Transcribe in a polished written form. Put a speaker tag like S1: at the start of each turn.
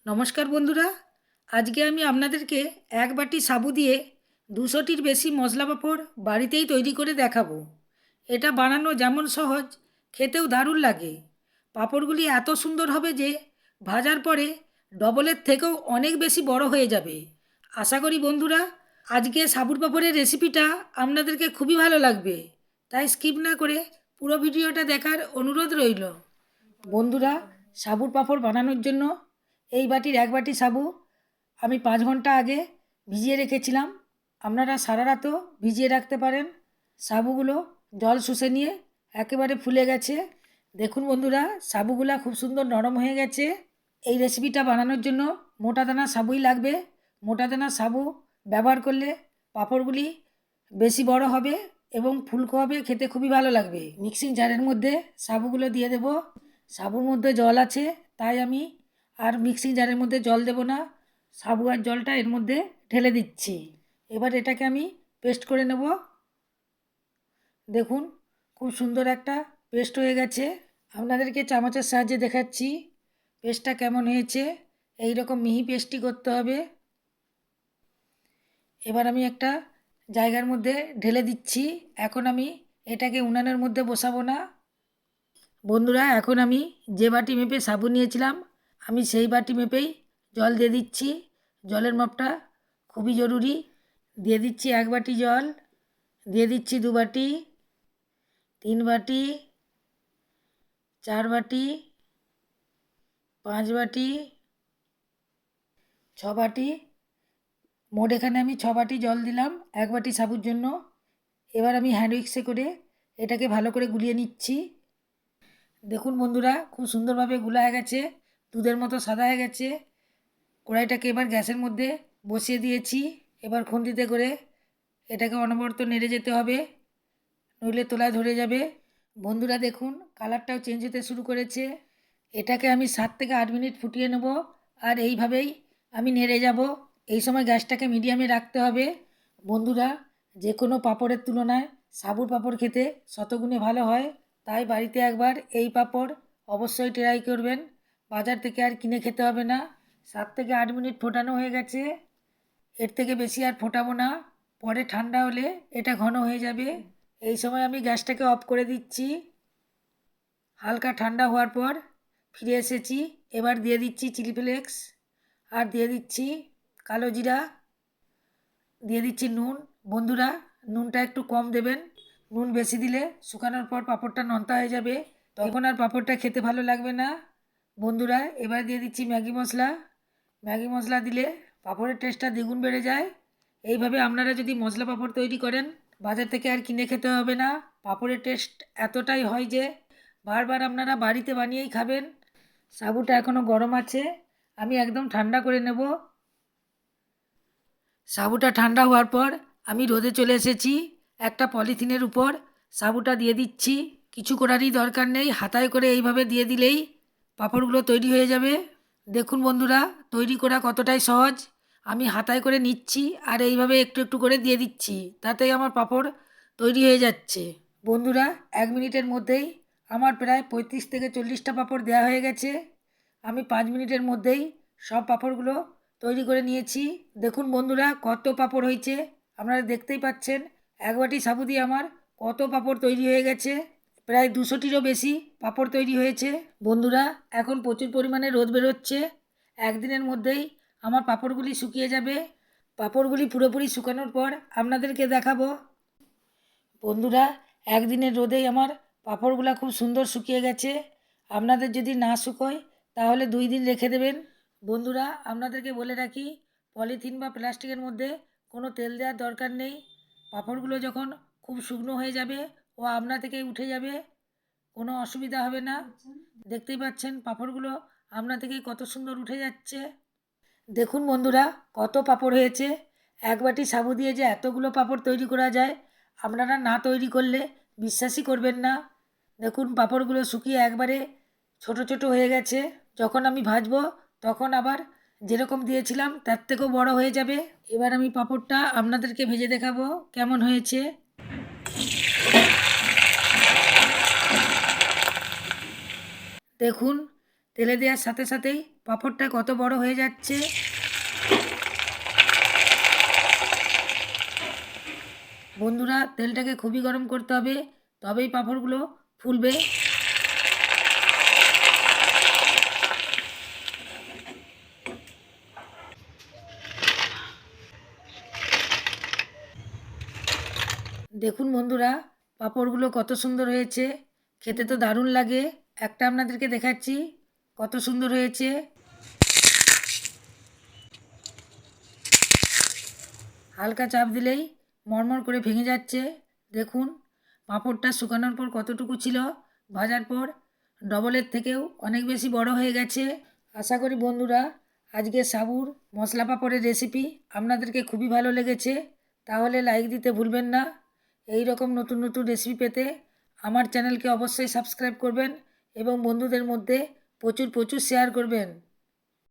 S1: নমস্কার বন্ধুরা, আজকে আমি আপনাদেরকে এক বাটি সাবু দিয়ে 200টির বেশি মশলা পাঁপড় বাড়িতেই তৈরি করে দেখাবো। এটা বানানো যেমন সহজ, খেতেও দারুণ লাগে। পাঁপড়গুলি এত সুন্দর হবে যে ভাজার পরে ডবলের থেকেও অনেক বেশি বড় হয়ে যাবে। আশা করি বন্ধুরা আজকে সাবুর পাঁপড়ের রেসিপিটা আপনাদেরকে খুবই ভালো লাগবে, তাই স্কিপ না করে পুরো ভিডিওটা দেখার অনুরোধ রইল। বন্ধুরা, সাবুর পাঁপড় বানানোর জন্য এই বাটির এক বাটি সাবু আমি 5 ঘন্টা আগে ভিজিয়ে রেখেছিলাম। আপনারা সারা রাতও ভিজিয়ে রাখতে পারেন। সাবুগুলো জল শুষে নিয়ে একেবারে ফুলে গেছে। দেখুন বন্ধুরা, সাবুগুলা খুব সুন্দর নরম হয়ে গেছে। এই রেসিপিটা বানানোর জন্য মোটা দানা সাবুই লাগবে। মোটা দানা সাবু ব্যবহার করলে পাঁপড়গুলি বেশি বড় হবে এবং ফুলকো হবে, খেতে খুবই ভালো লাগবে। মিক্সিং জারের মধ্যে সাবুগুলো দিয়ে দেব। সাবুর মধ্যে জল আছে, তাই আমি আর মিক্সিং জারের মধ্যে জল দেব না, সাবু আর জলটা এর মধ্যে ঢেলে দিচ্ছি। এবার এটাকে আমি পেস্ট করে নেব। দেখুন, খুব সুন্দর একটা পেস্ট হয়ে গেছে। আপনাদেরকে চামচের সাহায্যে দেখাচ্ছি পেস্টটা কেমন হয়েছে। এই রকম মিহি পেস্টই করতে হবে। এবার আমি একটা জায়গার মধ্যে ঢেলে দিচ্ছি। এখন আমি এটাকে উনানের মধ্যে বসাবো না। বন্ধুরা, এখন আমি যে বাটি মেপে সাবু নিয়েছিলাম, আমি সেই বাটি মেপেই জল দিয়ে দিচ্ছি। জলের মাপটা খুবই জরুরি। দিয়ে দিচ্ছি 1 বাটি জল, দিয়ে দিচ্ছি 2 বাটি, 3 বাটি, 4 বাটি, 5 বাটি, 6 বাটি। মোট এখানে আমি 6 বাটি জল দিলাম 1 বাটি সাবুর জন্য। এবার আমি হ্যান্ড উইক্সে করে এটাকে ভালো করে গুলিয়ে নিচ্ছি। দেখুন বন্ধুরা, খুব সুন্দরভাবে গুলা হয়ে গেছে, দুধের মতো সাদা হয়ে গেছে। কড়াইটাকে এবার গ্যাসের মধ্যে বসিয়ে দিয়েছি। এবার খুন্তিতে করে এটাকে অনবরত নেড়ে যেতে হবে, নইলে তোলায় ধরে যাবে। বন্ধুরা দেখুন, কালারটাও চেঞ্জ হতে শুরু করেছে। এটাকে আমি 7 থেকে 8 মিনিট ফুটিয়ে নেব, আর এইভাবেই আমি নেড়ে যাব। এই সময় গ্যাসটাকে মিডিয়ামে রাখতে হবে। বন্ধুরা, যে কোনো পাঁপড়ের তুলনায় সাবুর পাঁপড় খেতে শতগুণে ভালো হয়, তাই বাড়িতে একবার এই পাঁপড় অবশ্যই ট্রাই করবেন। বাজার থেকে আর কিনে খেতে হবে না। 7 থেকে 8 মিনিট ফোটানো হয়ে গেছে। এর থেকে বেশি আর ফোটাবো না, পরে ঠান্ডা হলে এটা ঘন হয়ে যাবে। এই সময় আমি গ্যাসটাকে অফ করে দিচ্ছি। হালকা ঠান্ডা হওয়ার পর ফিরে এসেছি। এবার দিয়ে দিচ্ছি চিলি ফ্লেক্স, আর দিয়ে দিচ্ছি কালো জিরা, দিয়ে দিচ্ছি নুন। বন্ধুরা, নুনটা একটু কম দেবেন। নুন বেশি দিলে শুকানোর পর পাঁপড়টা নোনতা হয়ে যাবে, তখন আর পাঁপড়টা খেতে ভালো লাগবে না। বন্ধুরা, এবার দিয়ে দিচ্ছি ম্যাগি মশলা। ম্যাগি মশলা দিলে পাঁপড়ের টেস্টটা দ্বিগুণ বেড়ে যায়। এইভাবে আপনারা যদি মশলা পাঁপড় তৈরি করেন, বাজার থেকে আর কিনে খেতে হবে না। পাঁপড়ের টেস্ট এতটাই হয় যে বারবার আপনারা বাড়িতে বানিয়েই খাবেন। সাবুটা এখনও গরম আছে, আমি একদম ঠান্ডা করে নেব। সাবুটা ঠান্ডা হওয়ার পর আমি রোদে চলে এসেছি। একটা পলিথিনের উপর সাবুটা দিয়ে দিচ্ছি। কিছু করারই দরকার নেই, হাতায় করে এইভাবে দিয়ে দিলেই পাঁপড়গুলো তৈরি হয়ে যাবে। দেখুন বন্ধুরা, তৈরি করা কতটাই সহজ। আমি হাতায় করে নিচ্ছি আর এইভাবে একটু একটু করে দিয়ে দিচ্ছি, তাতেই আমার পাঁপড় তৈরি হয়ে যাচ্ছে। বন্ধুরা, 1 মিনিটের মধ্যেই আমার প্রায় 35 থেকে 40টা পাঁপড় দেওয়া হয়ে গেছে। আমি 5 মিনিটের মধ্যেই সব পাঁপড়গুলো তৈরি করে নিয়েছি। দেখুন বন্ধুরা, কত পাঁপড় হয়েছে আপনারা দেখতেই পাচ্ছেন। 1 বাটি সাবু দিয়ে আমার কত পাঁপড় তৈরি হয়ে গেছে। প্রায় 200টিরও বেশি পাঁপড় তৈরি হয়েছে। বন্ধুরা, এখন প্রচুর পরিমাণে রোদ বেরোচ্ছে। একদিনের মধ্যেই আমার পাঁপড়গুলি শুকিয়ে যাবে। পাঁপড়গুলি পুরোপুরি শুকানোর পর আপনাদেরকে দেখাবো। বন্ধুরা, একদিনের রোদেই আমার পাঁপড়গুলো খুব সুন্দর শুকিয়ে গেছে। আপনাদের যদি না শুকোয় তাহলে 2 দিন রেখে দেবেন। বন্ধুরা, আপনাদেরকে বলে রাখি, পলিথিন বা প্লাস্টিকের মধ্যে কোনো তেল দেওয়ার দরকার নেই। পাঁপড়গুলো যখন খুব শুকনো হয়ে যাবে ও আপনা থেকেই উঠে যাবে, কোনো অসুবিধা হবে না। দেখতেই পাচ্ছেন পাঁপড়গুলো আপনা থেকেই কত সুন্দর উঠে যাচ্ছে। দেখুন বন্ধুরা, কত পাঁপড় হয়েছে। 1 বাটি সাবু দিয়ে যে এতগুলো পাঁপড় তৈরি করা যায়, আপনারা না তৈরি করলে বিশ্বাসই করবেন না। দেখুন, পাঁপড়গুলো শুকিয়ে একবারে ছোট ছোট হয়ে গেছে। যখন আমি ভাজবো তখন আবার যেরকম দিয়েছিলাম তার থেকেও বড় হয়ে যাবে। এবার আমি পাঁপড়টা আপনাদেরকে ভেজে দেখাবো কেমন হয়েছে। দেখুন, তেলে দেওয়ার সাথে সাথেই পাঁপড়টা কত বড় হয়ে যাচ্ছে। বন্ধুরা, তেলটাকে খুবই গরম করতে হবে, তবেই পাঁপড়গুলো ফুলবে। দেখুন বন্ধুরা, পাঁপড়গুলো কত সুন্দর হয়েছে, খেতে তো দারুণ লাগে। একটা আপনাদেরকে দেখাচ্ছি, কত সুন্দর হয়েছে। হালকা চাপ দিলেই মরমর করে ভেঙে যাচ্ছে। দেখুন পাঁপড়টা শুকানোর পর কতটুকু ছিল, ভাজার পর ডবলের থেকেও অনেক বেশি বড় হয়ে গেছে। আশা করি বন্ধুরা আজকে সাবুর মশলা পাঁপড়ের রেসিপি আপনাদেরকে খুবই ভালো লেগেছে। তাহলে লাইক দিতে ভুলবেন না। এই রকম নতুন নতুন রেসিপি পেতে আমার চ্যানেলকে অবশ্যই সাবস্ক্রাইব করবেন এবং বন্ধুদের মধ্যে প্রচুর প্রচুর শেয়ার করবেন।